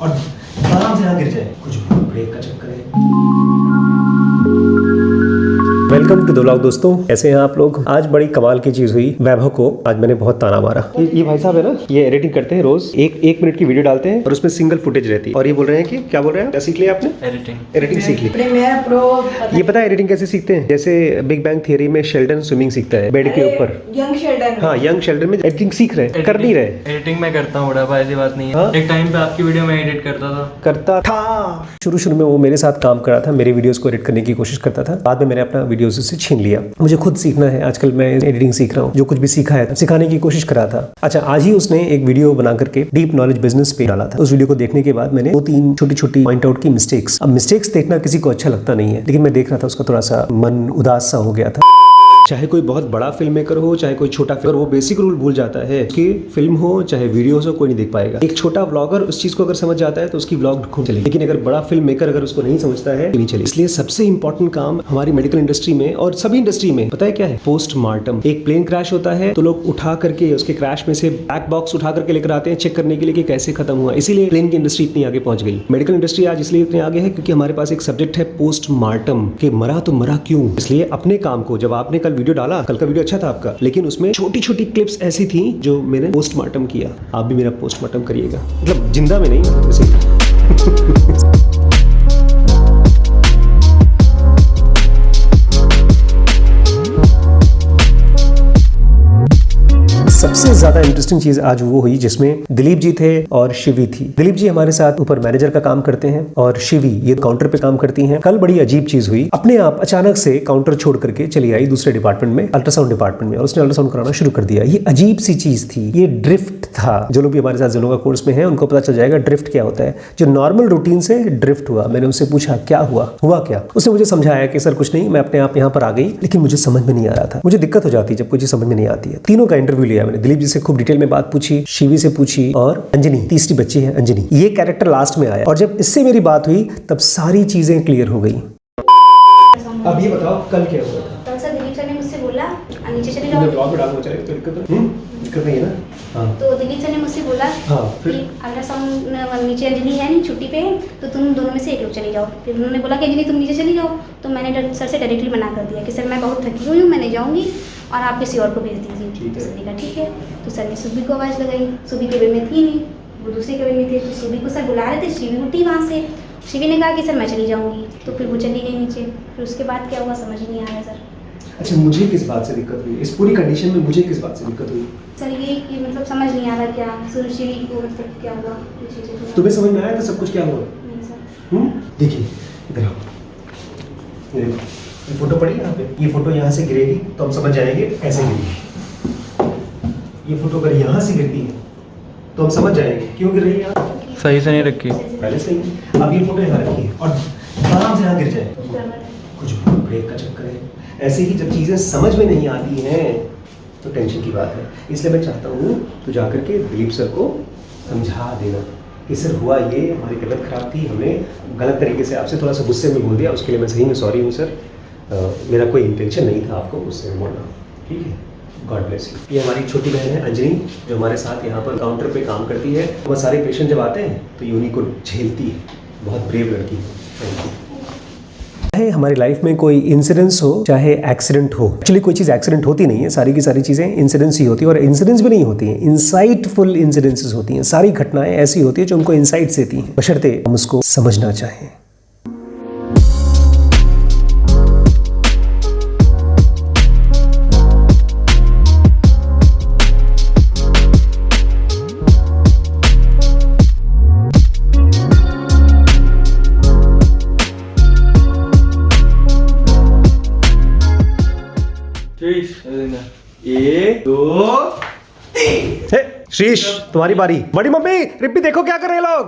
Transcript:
और आराम से ना गिर जाए, कुछ ब्रेक का चक्कर है। वेलकम टू द व्लॉग दोस्तों, कैसे हैं आप लोग। आज बड़ी कमाल की चीज हुई। वैभव को आज मैंने बहुत ताना मारा। ये भाई साहब है ना, ये एडिटिंग करते हैं रोज, एक मिनट की वीडियो डालते हैं और उसमें सिंगल फुटेज रहती है। और ये बोल रहे हैं कि क्या बोल रहे हैं, क्या सीख लिया आपने? एडिटिंग सीख ली। Premiere pro. ये पता है एडिटिंग कैसे सीखते हैं? जैसे बिग बैंग थियरी में शेल्डन स्विमिंग सीखता है बेड के ऊपर। Young Sheldon. हाँ, यंग शेल्डन में एडिटिंग सीख रहे हैं, कर नहीं रहे। एडिटिंग मैं करता हूँ, बड़ा ऐसी बात नहीं है। हाँ? एक टाइम पे आपकी वीडियो में एडिट करता था। शुरू में वो मेरे साथ काम कर रहा था, मेरे वीडियोस को एडिट करने की कोशिश करता था। बाद में मैंने अपना वीडियोस उससे छीन लिया। मुझे खुद सीखना है, आजकल मैं एडिटिंग सीख रहा हूँ। जो कुछ भी सीखा है सिखाने की कोशिश कर रहा था। अच्छा, आज ही उसने एक वीडियो बना करके डीप नॉलेज बिजनेस पे डाला था। उस वीडियो को देखने के बाद मैंने 2-3 छोटी पॉइंट आउट की मिस्टेक्स। अब मिस्टेक्स देखना किसी को अच्छा लगता नहीं है, लेकिन मैं देख रहा था उसका थोड़ा सा मन उदास सा हो गया था। चाहे कोई बहुत बड़ा फिल्म मेकर हो, चाहे कोई छोटा फिल्म, वो बेसिक रूल भूल जाता है कि फिल्म हो चाहे वीडियो हो, कोई नहीं देख पाएगा। एक छोटा व्लॉगर उस चीज को अगर समझ जाता है तो उसकी व्लॉग खूब चलेगी, लेकिन अगर बड़ा फिल्म मेकर अगर उसको नहीं समझता है तो नहीं चलेगी। इसलिए सबसे इंपॉर्टेंट काम हमारी मेडिकल इंडस्ट्री में और सभी इंडस्ट्री में पता है क्या है? पोस्टमार्टम। एक प्लेन क्रैश होता है तो लोग उठा करके उसके क्रैश में से ब्लैक बॉक्स उठा करके लेकर आते हैं चेक करने के लिए कि कैसे खत्म हुआ। इसीलिए प्लेन की इंडस्ट्री इतनी आगे पहुंच गई। मेडिकल इंडस्ट्री आज इसलिए इतनी आगे है क्योंकि हमारे पास एक सब्जेक्ट है पोस्टमार्टम, कि मरा तो मरा क्यों। इसलिए अपने काम को, जब आपने कल वीडियो डाला, कल का अच्छा था आपका, लेकिन उसमें छोटी क्लिप्स ऐसी थी जो मैंने पोस्टमार्टम किया। आप भी मेरा पोस्टमार्टम करिएगा, मतलब जिंदा में नहीं, ऐसे। सबसे ज्यादा इंटरेस्टिंग चीज आज वो हुई जिसमें दिलीप जी थे और शिवी थी। दिलीप जी हमारे साथ ऊपर मैनेजर का काम करते हैं और शिवी ये काउंटर पे काम करती हैं। कल बड़ी अजीब चीज हुई, अपने आप अचानक से काउंटर छोड़ करके चली आई दूसरे डिपार्टमेंट में, अल्ट्रासाउंड डिपार्टमेंट में, और उसने अल्ट्रासाउंड कराना शुरू कर दिया। ये अजीब सी चीज थी, ये ड्रिफ्ट था। जो लोग भी हमारे साथ जोनोगा कोर्स में हैं उनको पता चल जाएगा ड्रिफ्ट क्या होता है। जो नॉर्मल रूटीन से ड्रिफ्ट हुआ। मैंने उससे पूछा क्या हुआ क्या? उसने मुझे समझाया कि सर कुछ नहीं, मैं अपने आप यहाँ पर आ गई, लेकिन मुझे समझ में नहीं आ रहा था। मुझे दिक्कत हो जाती है जब कोई चीज समझ में नहीं आती है। तीनों का इंटरव्यू लिया मैंने, दिलीप जी से खूब डिटेल में बात पूछी, शिवी से पूछी, और अंजनी, तीसरी बच्ची है अंजनी, ये कैरेक्टर लास्ट में आया। और जब इससे मेरी बात हुई तब सारी चीजें क्लियर हो गई। अब ये बताओ कल क्या हुआ था? कल सर दिलीप सर ने मुझसे बोला नीचे चले जाओ। ब्लॉग में डालना चाहिए तो दिक्कत नहीं है ना? हाँ। तो दिलीप सर ने मुझसे बोला कि अल्ट्रासाउंड नीचे अंजलि है नहीं छुट्टी पे, तो तुम दोनों में से एक लोग चले जाओ। फिर उन्होंने बोला कि अंजलि तुम नीचे चली जाओ। तो मैंने सर से डायरेक्टली मना कर दिया कि सर मैं बहुत थकी हुई हूँ, मैं नहीं जाऊँगी और आप किसी और को भेज दीजिए। तो सर ने कहा ठीक है। तो सर ने सुबी को आवाज़ लगाई। सुबी केबिन में थी नहीं, वो दूसरी केबिन में थे। तो सुबी को सर बुला रहे थे, शिवी उठी वहाँ से। शिवी ने कहा कि सर मैं चली जाऊँगी, तो फिर वो चली गई नीचे। फिर उसके बाद क्या हुआ समझ नहीं आया सर। अच्छा, मुझे किस बात से दिक्कत हुई इस पूरी कंडीशन में? मुझे किस बात से दिक्कत हुई सर? ये कि मतलब समझ नहीं आ रहा क्या सुरुचि को, मतलब क्या हुआ कुछ चीज़ें। तुम्हें समझ में आया था सब कुछ क्या हुआ? नहीं सर। देखिए इधर आओ, ये फोटो पड़ी यहाँ पे, ये फोटो यहाँ से गिरेगी तो हम समझ जाएंगे ऐसे गिरेगी। ये फोटो अगर यहाँ से गिरती है तो हम समझ जाएंगे क्यों गिर रही है। यहाँ सही से नहीं रखी, पहले से ही। अब ये फोटो यहाँ रखी है और आराम से यहाँ गिर जाए, कुछ ब्रेक का चक्कर है। ऐसे ही जब चीज़ें समझ में नहीं आती हैं तो टेंशन की बात है। इसलिए मैं चाहता हूँ तो जाकर के दिलीप सर को समझा देना कि सर हुआ ये, हमारी तबीयत खराब थी, हमें गलत तरीके से आपसे थोड़ा सा गुस्से में बोल दिया, उसके लिए मैं सही में सॉरी हूँ सर। मेरा कोई इंटेंशन नहीं था आपको गुस्से में बोलना, ठीक है? God bless you. ये हमारी छोटी बहन है अंजनी, जो हमारे साथ यहाँ पर काउंटर पे काम करती है। बहुत सारे पेशेंट जब आते हैं तो ये उन्हीं को झेलती है। बहुत ब्रेव लड़की है। चाहे हमारी लाइफ में कोई इंसिडेंस हो चाहे एक्सीडेंट हो, एक्चुअली कोई चीज़ एक्सीडेंट होती नहीं है, सारी की सारी चीज़ें इंसिडेंस ही होती है। और इंसिडेंस भी नहीं होती हैं, इंसाइटफुल इंसिडेंसेस होती हैं। सारी घटनाएं ऐसी होती है जो हमको इंसाइट्स देती हैं, बशर्ते हम उसको समझना चाहें। एक दो शीश, तुम्हारी बारी। बड़ी मम्मी, रिप्पी देखो क्या कर रहे हैं लोग।